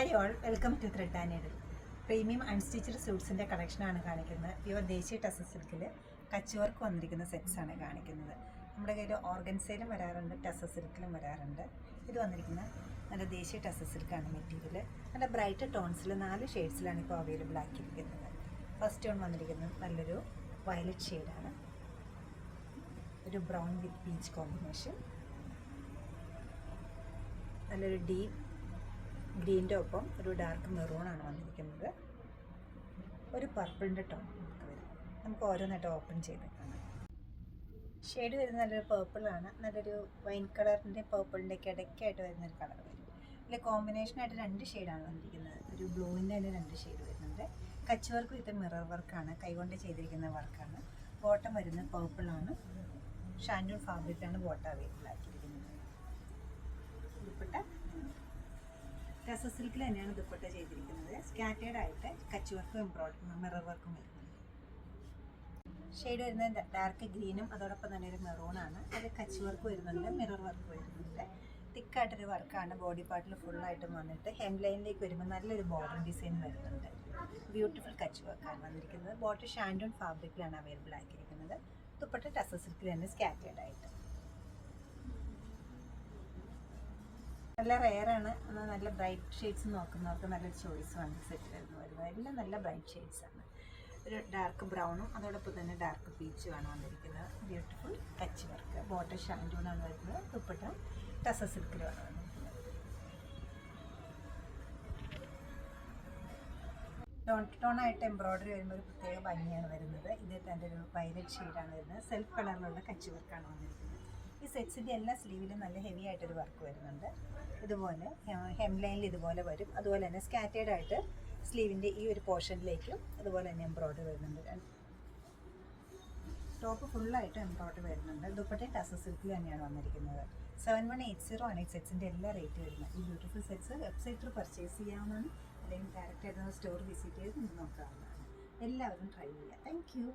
Hi all, welcome to thread and needle. Premium unstitched സ്യൂട്ട്സിൻ്റെ കളക്ഷനാണ് കാണിക്കുന്നത്. പ്യുവർ ദേശീയ ടസർ സിൽക്കിൽ കച്ച് വർക്ക് വന്നിരിക്കുന്ന സെറ്റ്സാണ് കാണിക്കുന്നത്. നമ്മുടെ കയ്യിൽ ഓർഗൻസയിലും വരാറുണ്ട്, ടസർ സിൽക്കിലും വരാറുണ്ട്. ഇത് വന്നിരിക്കുന്ന നല്ല ദേശീയ ടസർ സിൽക്കാണ് മെറ്റീരിയൽ. നല്ല ബ്രൈറ്റ് ടോൺസിൽ 4 ഷെയ്ഡ്സിലാണ് ഇപ്പോൾ അവൈലബിൾ ആക്കിയിരിക്കുന്നത്. ഫസ്റ്റ് ടോൺ വന്നിരിക്കുന്നത് നല്ലൊരു വയലറ്റ് ഷെയ്ഡാണ്, ഒരു ബ്രൗൺ വിത്ത് പീച്ച് കോമ്പിനേഷൻ. നല്ലൊരു ഡീപ്പ് ഗ്രീൻ്റെ ഒപ്പം ഒരു ഡാർക്ക് മെറൂണാണ് വന്നിരിക്കുന്നത്. ഒരു പർപ്പിളിൻ്റെ ടോൺ വരും. നമുക്ക് ഓരോന്നായിട്ട് ഓപ്പൺ ചെയ്ത് കാണാം. ഷെയ്ഡ് വരുന്നത് നല്ലൊരു പേർപ്പിളാണ്. നല്ലൊരു വൈൻ കളറിൻ്റെ പേർപ്പിളിൻ്റെ ഒക്കെ ഇടയ്ക്കായിട്ട് വരുന്നൊരു കളർ വരും. ഇതിൽ കോമ്പിനേഷനായിട്ട് 2 ഷെയ്ഡാണ് വന്നിരിക്കുന്നത്. ഒരു ബ്ലൂവിൻ്റെ തന്നെ 2 ഷെയ്ഡ് വരുന്നുണ്ട്. കച്ച് വർക്ക് വിത്ത് മിറർ വർക്കാണ്, കൈകൊണ്ട് ചെയ്തിരിക്കുന്ന വർക്കാണ്. ബോട്ടം വരുന്നത് പേർപ്പിളാണ്. ഷാൻഡൂൺ ഫാബ്രിക്കാണ് ബോട്ടം അവൈലബിൾ ആക്കിയിരിക്കുന്നത്. ദുപ്പട്ട ടസർ സിൽക്കിൽ തന്നെയാണ് ദുപ്പട്ട ചെയ്തിരിക്കുന്നത്. സ്കാറ്റേഡ് ആയിട്ട് കച്ച് വർക്കും മിറർ വർക്കും വരുന്നുണ്ട്. ഷെയ്ഡ് വരുന്നത് ഡാർക്ക് ഗ്രീനും അതോടൊപ്പം തന്നെ ഒരു മെറൂണാണ്. അത് കച്ച് വർക്ക് വരുന്നുണ്ട്, മിറർ വർക്ക് വരുന്നുണ്ട്. തിക്കായിട്ടൊരു വർക്കാണ്. ബോഡി പാർട്ടിൽ ഫുള്ളായിട്ടും വന്നിട്ട് ഹെം ലൈനിലേക്ക് വരുമ്പോൾ നല്ലൊരു ബോർഡർ ഡിസൈൻ വരുന്നുണ്ട്. ബ്യൂട്ടിഫുൾ കച്ച് വർക്കാണ് വന്നിരിക്കുന്നത്. ബോട്ടം ഷാൻഡൂൺ ഫാബ്രിക്കിലാണ് അവൈലബിൾ ആക്കിയിരിക്കുന്നത്. ദുപ്പട്ട ടസർ സിൽക്കിൽ തന്നെ സ്കാറ്റേഡ് ആയിട്ട്. നല്ല റെയറാണ്. നല്ല ബ്രൈറ്റ് ഷെയ്ഡ്സ് നോക്കുന്നവർക്ക് നല്ലൊരു ചോയ്സുമാണ് സെറ്റ് വരുന്നത്. എല്ലാം നല്ല ബ്രൈറ്റ് ഷെയ്ഡ്സാണ്. ഒരു ഡാർക്ക് ബ്രൗണും അതോടൊപ്പം തന്നെ ഡാർക്ക് പീച്ചുമാണ് വന്നിരിക്കുന്നത്. Beautiful Kutch work. ബോട്ടം ഷാൻഡൂണാണ് വരുന്നത്. ദുപ്പട്ട ടസർ സിൽക്കിലുമാണ് വന്നിരിക്കുന്നത്. ടോണായിട്ട് എംബ്രോയ്ഡറി വരുമ്പോൾ ഒരു പ്രത്യേക ഭംഗിയാണ് വരുന്നത്. ഇത് തൻ്റെ ഒരു വയലറ്റ് ഷെയ്ഡാണ് വരുന്നത്. സെൽഫ് കളറിലുള്ള കച്ച് വർക്കാണ് വന്നിരിക്കുന്നത്. ഈ സെറ്റ്സിൻ്റെ എല്ലാ സ്ലീവിലും നല്ല ഹെവി ആയിട്ടൊരു വർക്ക് വരുന്നുണ്ട്. ഇതുപോലെ ഹെം ലൈനിൽ ഇതുപോലെ വരും. അതുപോലെ തന്നെ സ്കാറ്റേഡ് ആയിട്ട് സ്ലീവിൻ്റെ ഈ ഒരു പോർഷനിലേക്കും അതുപോലെ തന്നെ എംബ്രോയ്ഡറി വരുന്നുണ്ട്. ടോപ്പ് ഫുള്ളായിട്ട് എംബ്രോയ്ഡറി വരുന്നുണ്ട്. ദുപ്പട്ട ടസർ സിൽക്കിൽ തന്നെയാണ് വന്നിരിക്കുന്നത്. 7180 ആണ് ഈ സെറ്റ്സിൻ്റെ എല്ലാ റേറ്റ് വരുന്നത്. ഈ ബ്യൂട്ടിഫുൾ സെറ്റ്സ് വെബ്സൈറ്റിൽ പർച്ചേസ് ചെയ്യാവുന്നതാണ്, അല്ലെങ്കിൽ ഡയറക്റ്റായിട്ട് സ്റ്റോർ വിസിറ്റ് ചെയ്ത് നോക്കാവുന്നതാണ്. എല്ലാവരും ട്രൈ ചെയ്യുക. Thank you.